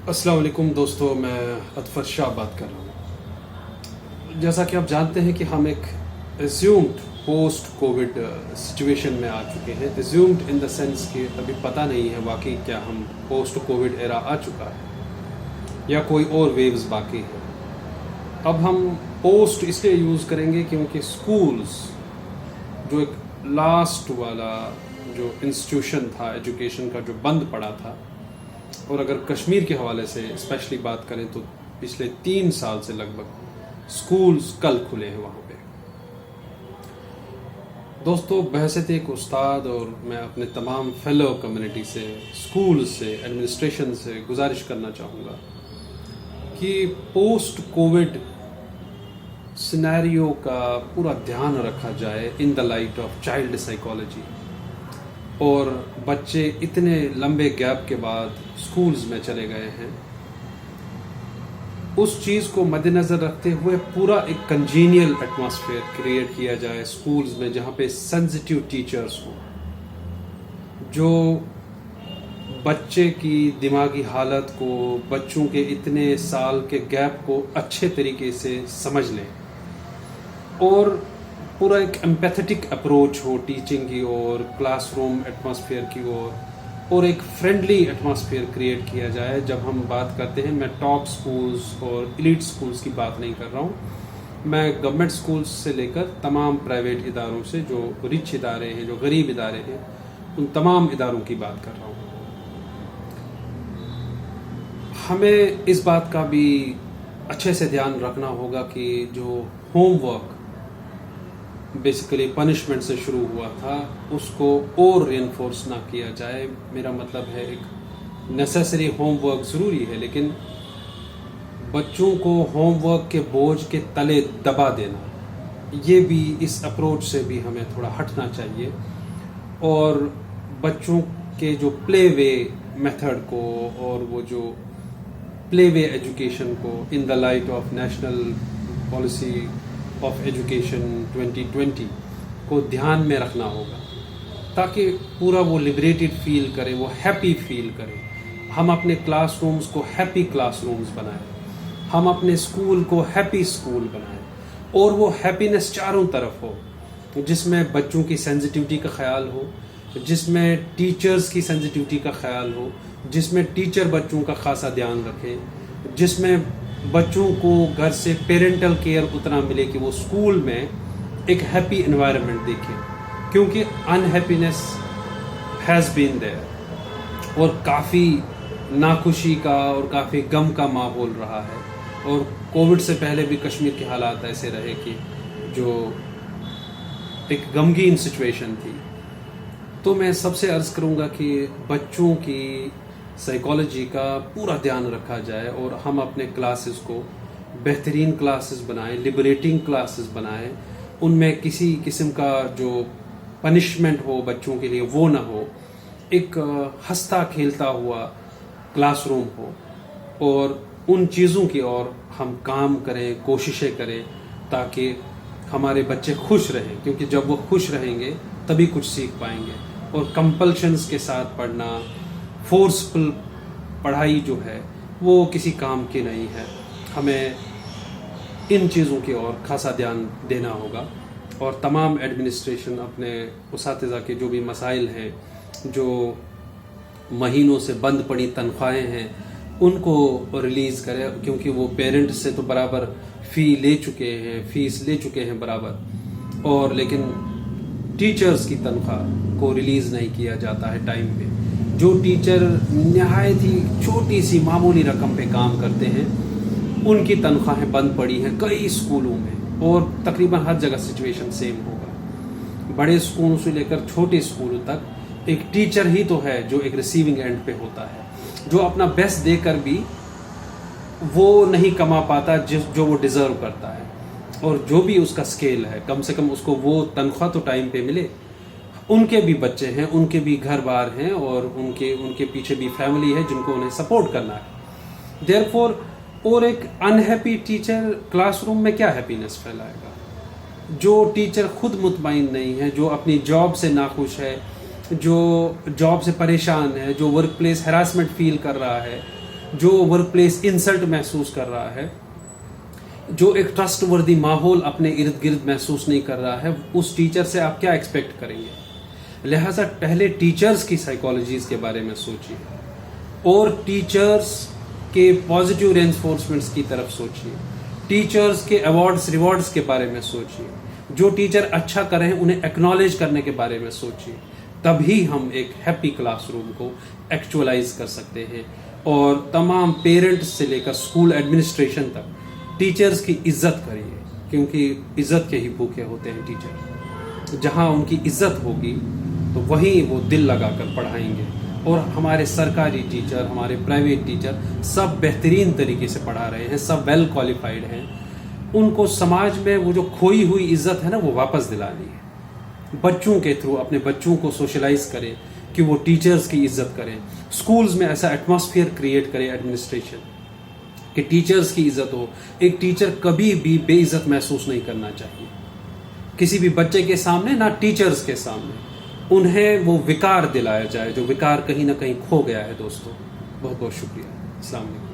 अस्सलाम वालेकुम दोस्तों, मैं अतफर शाह बात कर रहा हूँ। जैसा कि आप जानते हैं कि हम एक एज्यूम्ड पोस्ट कोविड सिचुएशन में आ चुके हैं। एज्यूम्ड इन द सेंस कि अभी पता नहीं है वाकई क्या हम पोस्ट कोविड एरा आ चुका है या कोई और वेव्स बाकी है। अब हम पोस्ट इसलिए यूज़ करेंगे क्योंकि स्कूल्स जो एक लास्ट वाला जो इंस्टीट्यूशन था एजुकेशन का जो बंद पड़ा था, और अगर कश्मीर के हवाले से स्पेशली बात करें तो पिछले 3 साल से लगभग स्कूल्स कल खुले हैं वहाँ पे। दोस्तों, बहैसियत एक उस्ताद और मैं अपने तमाम फेलो कम्युनिटी से, स्कूल से, एडमिनिस्ट्रेशन से गुजारिश करना चाहूँगा कि पोस्ट कोविड सिनेरियो का पूरा ध्यान रखा जाए in the light of child psychology. और बच्चे इतने लंबे गैप के बाद स्कूल्स में चले गए हैं, उस चीज़ को मद्देनज़र रखते हुए पूरा एक कंजीनियल एटमॉस्फेयर क्रिएट किया जाए स्कूल्स में, जहाँ पे सेंसिटिव टीचर्स हों जो बच्चे की दिमागी हालत को, बच्चों के इतने साल के गैप को अच्छे तरीके से समझ लें और पूरा एक एम्पैथेटिक अप्रोच हो टीचिंग की ओर, क्लासरूम एटमॉस्फेयर की ओर, और एक फ्रेंडली एटमॉस्फेयर क्रिएट किया जाए। जब हम बात करते हैं, मैं टॉप स्कूल्स और एलीट स्कूल्स की बात नहीं कर रहा हूँ, मैं गवर्नमेंट स्कूल्स से लेकर तमाम प्राइवेट इदारों से, जो रिच इदारे हैं, जो गरीब इदारे हैं, उन तमाम इदारों की बात कर रहा हूँ। हमें इस बात का भी अच्छे से ध्यान रखना होगा कि जो होमवर्क बेसिकली पनिशमेंट से शुरू हुआ था उसको और रिइंफोर्स ना किया जाए। मेरा मतलब है, एक नेसेसरी होमवर्क ज़रूरी है, लेकिन बच्चों को होमवर्क के बोझ के तले दबा देना, ये भी, इस अप्रोच से भी हमें थोड़ा हटना चाहिए। और बच्चों के जो प्ले वे मेथड को और वो जो प्ले वे एजुकेशन को in the light of national policy of education 2020 को ध्यान में रखना होगा, ताकि पूरा वो लिबरेटेड फील करे, वो हैप्पी फील करे। हम अपने क्लासरूम्स को हैप्पी क्लासरूम्स बनाएं, हम अपने स्कूल को हैप्पी स्कूल बनाएं, और वो हैप्पीनेस चारों तरफ हो, जिसमें बच्चों की सेंसिटिविटी का ख्याल हो, जिसमें टीचर्स की सेंसिटिविटी का ख्याल हो, जिसमें टीचर बच्चों का खासा ध्यान रखें, जिसमें बच्चों को घर से पेरेंटल केयर उतना मिले कि वो स्कूल में एक हैप्पी एनवायरनमेंट देखें। क्योंकि अनहैप्पीनेस हैज़ बीन देयर और काफ़ी नाखुशी का और काफ़ी गम का माहौल रहा है। और कोविड से पहले भी कश्मीर के हालात ऐसे रहे कि जो एक गमगीन सिचुएशन थी। तो मैं सबसे अर्ज़ करूँगा कि बच्चों की साइकोलॉजी का पूरा ध्यान रखा जाए और हम अपने क्लासेस को बेहतरीन क्लासेस बनाएं, लिबरेटिंग क्लासेस बनाएं। उनमें किसी किस्म का जो पनिशमेंट हो बच्चों के लिए वो ना हो, एक हंसता खेलता हुआ क्लासरूम हो, और उन चीज़ों की ओर हम काम करें, कोशिशें करें, ताकि हमारे बच्चे खुश रहें। क्योंकि जब वो खुश रहेंगे तभी कुछ सीख पाएंगे। और कंपल्शंस के साथ पढ़ना, फोर्सफुल पढ़ाई जो है वो किसी काम की नहीं है। हमें इन चीज़ों की ओर खासा ध्यान देना होगा। और तमाम एडमिनिस्ट्रेशन अपने उसातिज़ा के जो भी मसाइल हैं, जो महीनों से बंद पड़ी तनख्वाहें हैं, उनको रिलीज़ करें, क्योंकि वो पेरेंट्स से तो बराबर फ़ीस ले चुके हैं बराबर, और लेकिन टीचर्स की तनख्वाह को रिलीज़ नहीं किया जाता है टाइम पे। जो टीचर नहायत ही छोटी सी मामूली रकम पे काम करते हैं, उनकी तनख्वाहें बंद पड़ी हैं कई स्कूलों में, और तकरीबन हर जगह सिचुएशन सेम होगा। बड़े स्कूलों से लेकर छोटे स्कूलों तक एक टीचर ही तो है जो एक रिसीविंग एंड पे होता है, जो अपना बेस्ट देकर भी वो नहीं कमा पाता जो वो डिज़र्व करता है। और जो भी उसका स्केल है, कम से कम उसको वो तनख्वाह तो टाइम पे मिले। उनके भी बच्चे हैं, उनके भी घर बार हैं, और उनके पीछे भी फैमिली है जिनको उन्हें सपोर्ट करना है। देयरफॉर, और एक अनहैप्पी टीचर क्लासरूम में क्या हैप्पीनेस फैलाएगा? जो टीचर खुद मुतमईन नहीं है, जो अपनी जॉब से नाखुश है, जो जॉब से परेशान है, जो वर्क प्लेस हैरासमेंट फील कर रहा है, جو ورک پلیس انسلٹ محسوس کر رہا ہے، جو ایک ٹرسٹ وردی ماحول اپنے ارد گرد محسوس نہیں کر رہا ہے، اس ٹیچر سے آپ کیا ایکسپیکٹ کریں گے؟ لہٰذا پہلے ٹیچرز کی سائیکالوجیز کے بارے میں سوچیے اور ٹیچرز کے پازیٹیو رینفورسمنٹس کی طرف سوچیے، ٹیچرز کے ایوارڈز ریوارڈز کے بارے میں سوچیے، جو ٹیچر اچھا کر رہے ہیں انہیں ایکنالج کرنے کے بارے میں سوچیے، تبھی ہم ایک ہیپی کلاس روم کو ایکچولائز کر سکتے ہیں۔ اور تمام پیرنٹس سے لے کر اسکول ایڈمنسٹریشن تک ٹیچرز کی عزت کریے، کیونکہ عزت کے ہی بھوکے ہوتے ہیں ٹیچر۔ جہاں ان کی عزت ہوگی تو وہیں وہ دل لگا کر پڑھائیں گے، اور ہمارے سرکاری ٹیچر، ہمارے پرائیویٹ ٹیچر سب بہترین طریقے سے پڑھا رہے ہیں، سب ویل کوالیفائڈ ہیں۔ ان کو سماج میں وہ جو کھوئی ہوئی عزت ہے نا، وہ واپس دلانی ہے۔ بچوں کے تھرو اپنے بچوں کو سوشلائز کریں کہ وہ ٹیچرز کی عزت کریں، سکولز میں ایسا ایٹماسفیئر کریٹ کرے ایڈمنسٹریشن کہ ٹیچرز کی عزت ہو۔ ایک ٹیچر کبھی بھی بے عزت محسوس نہیں کرنا چاہیے، کسی بھی بچے کے سامنے، نہ ٹیچرز کے سامنے۔ انہیں وہ وقار دلایا جائے جو وقار کہیں نہ کہیں کھو گیا ہے۔ دوستو بہت بہت شکریہ، السلام علیکم۔